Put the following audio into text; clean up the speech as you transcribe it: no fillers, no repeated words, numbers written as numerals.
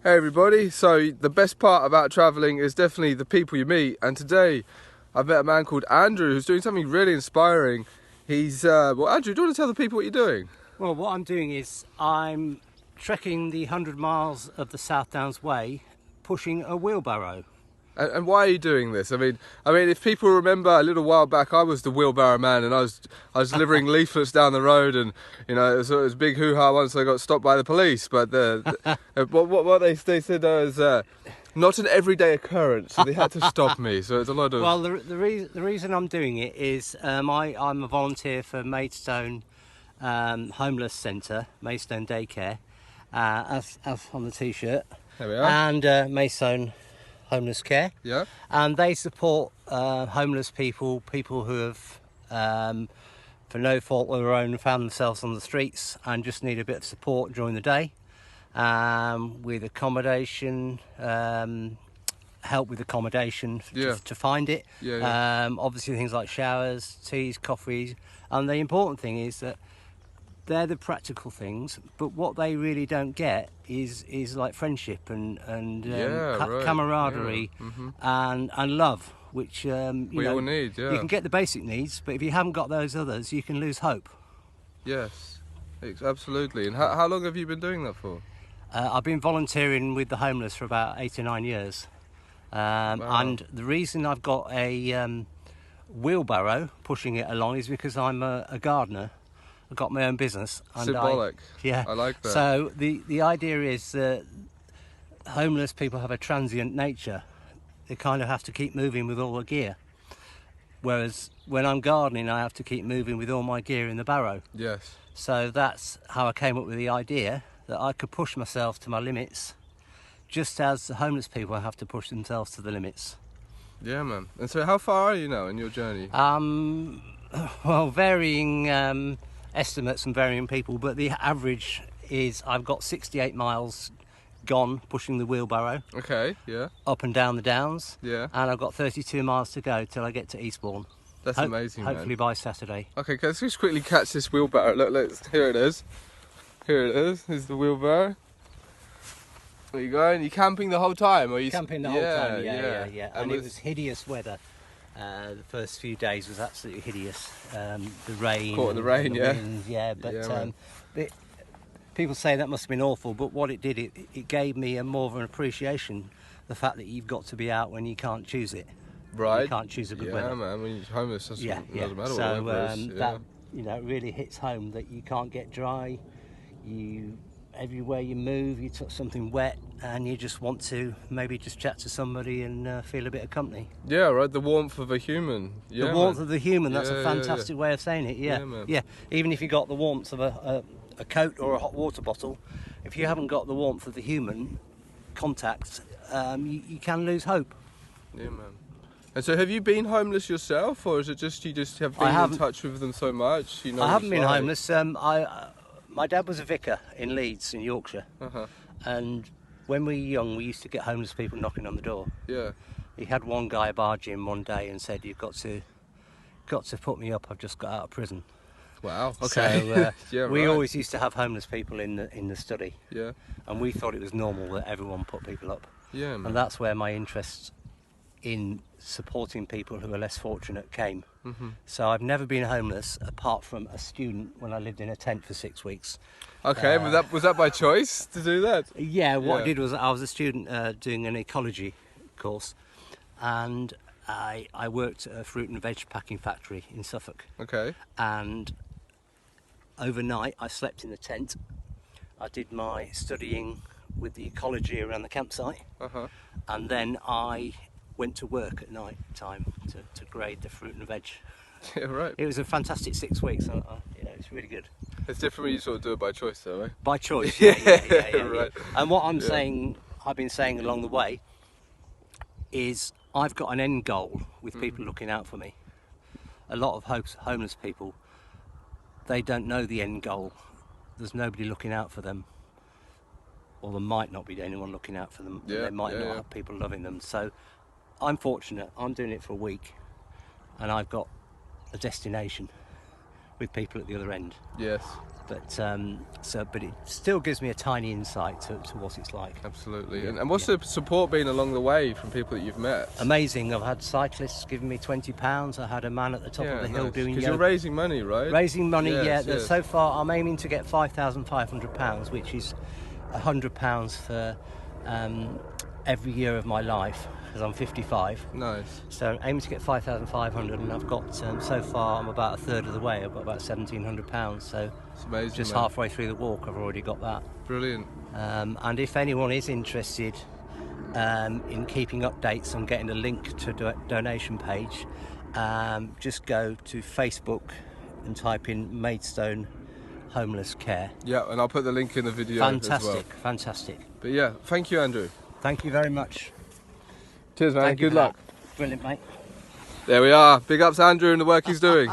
Hey everybody, so the best part about travelling is definitely the people you meet, and today I've met a man called Andrew who's doing something really inspiring. He's, well Andrew, do you want to tell the people what you're doing? Well, what I'm doing is I'm trekking the 100 miles of the South Downs Way, pushing a wheelbarrow. And why are you doing this? I mean, if people remember a little while back, I was the wheelbarrow man, and I was delivering leaflets down the road, and you know, it was a big hoo-ha once I got stopped by the police. But what they said was not an everyday occurrence, so they had to stop me. So it's a lot of. Well, the reason I'm doing it is I'm a volunteer for Maidstone Homeless Centre, Maidstone Daycare, as on the T-shirt, There we are. and Maidstone Homeless Care. Yeah. And they support homeless people who have, for no fault of their own, found themselves on the streets and just need a bit of support during the day, with accommodation, help with accommodation to find it. Obviously things like showers, teas, coffees, and the important thing is that they're the practical things, but what they really don't get is like friendship and camaraderie, and love, which we all need. Yeah. You can get the basic needs, but if you haven't got those others, you can lose hope. Yes, absolutely. And how long have you been doing that for? I've been volunteering with the homeless for about 8 or 9 years, Wow. and the reason I've got a wheelbarrow pushing it along is because I'm a gardener. I've got my own business. And Symbolic. Yeah. I like that. So the idea is that homeless people have a transient nature. They kind of have to keep moving with all the gear. Whereas when I'm gardening, I have to keep moving with all my gear in the barrow. Yes. So that's how I came up with the idea that I could push myself to my limits, just as the homeless people have to push themselves to the limits. Yeah, man. And so how far are you now in your journey? Well, varying estimates and varying people, but the average is I've got 68 miles gone pushing the wheelbarrow. Okay, yeah. Up and down the downs. Yeah. And I've got 32 miles to go till I get to Eastbourne. That's amazing, man. Hopefully by Saturday. Okay, let's just quickly catch this wheelbarrow. Look, here it is. Here it is. Here's the wheelbarrow. Where you going? You camping the whole time? Or you Camping the whole time, yeah. And it was hideous weather. The first few days was absolutely hideous. The rain. Caught in the rain, yeah. Wind, yeah, but Yeah, people say that must have been awful, but what it did, it gave me a more of an appreciation, the fact that you've got to be out when you can't choose it. Right. You can't choose a good weather. Yeah, man. When you're homeless, it doesn't matter so, what weather is. that really hits home that you can't get dry. Everywhere you move, you touch something wet, and you just want to maybe just chat to somebody and feel a bit of company. Yeah, right. The warmth of a human. Yeah, the warmth man. of the human. That's Yeah, a fantastic way of saying it. Yeah, man. yeah. Even if you got the warmth of a coat or a hot water bottle, if you haven't got the warmth of the human contact, you can lose hope. Yeah, man. And so, have you been homeless yourself, or is it just you just have been in touch with them so much? You know, I haven't been homeless. My dad was a vicar in Leeds, in Yorkshire, and when we were young, we used to get homeless people knocking on the door. Yeah. He had one guy barge in one day and said, "You've got to put me up. I've just got out of prison." Wow. Okay. So yeah, we right. always used to have homeless people in the study. Yeah. And we thought it was normal that everyone put people up. Yeah, man. And that's where my interest in supporting people who are less fortunate came. So I've never been homeless apart from a student when I lived in a tent for 6 weeks. Okay, but was that by choice to do that? Yeah, what I did was I was a student doing an ecology course, and I worked at a fruit and veg packing factory in Suffolk. Okay. And overnight I slept in the tent. I did my studying with the ecology around the campsite, and then I went to work at night time to grade the fruit and veg. Yeah, right. It was a fantastic 6 weeks. It's really good. It's different when you sort of do it by choice, though, right? By choice, yeah. Right. And what I've been saying along the way, is I've got an end goal with people looking out for me. A lot of homeless people, they don't know the end goal. There's nobody looking out for them, or there might not be anyone looking out for them. They might not have people loving them. So I'm fortunate. I'm doing it for a week, and I've got a destination with people at the other end. Yes. But but it still gives me a tiny insight to what it's like. Absolutely. And what's the support been along the way from people that you've met? Amazing. I've had cyclists giving me £20. I had a man at the top of the hill doing yoga. Because you're raising money, right? Raising money, Yes, yeah. yes. So far, I'm aiming to get £5,500, which is £100 for every year of my life, because I'm 55. Nice. So I'm aiming to get 5,500, and I've got so far I'm about a third of the way. I've got about £1,700. So It's amazing. just man. halfway through the walk, I've already got that. Brilliant. And if anyone is interested in keeping updates on getting a link to a donation page, just go to Facebook and type in Maidstone Homeless Care. Yeah, and I'll put the link in the video as well. Fantastic. But yeah, thank you, Andrew. Thank you very much. Cheers, man. Thank you Good for luck. that. Brilliant, mate. There we are. Big ups, Andrew, and the work he's doing.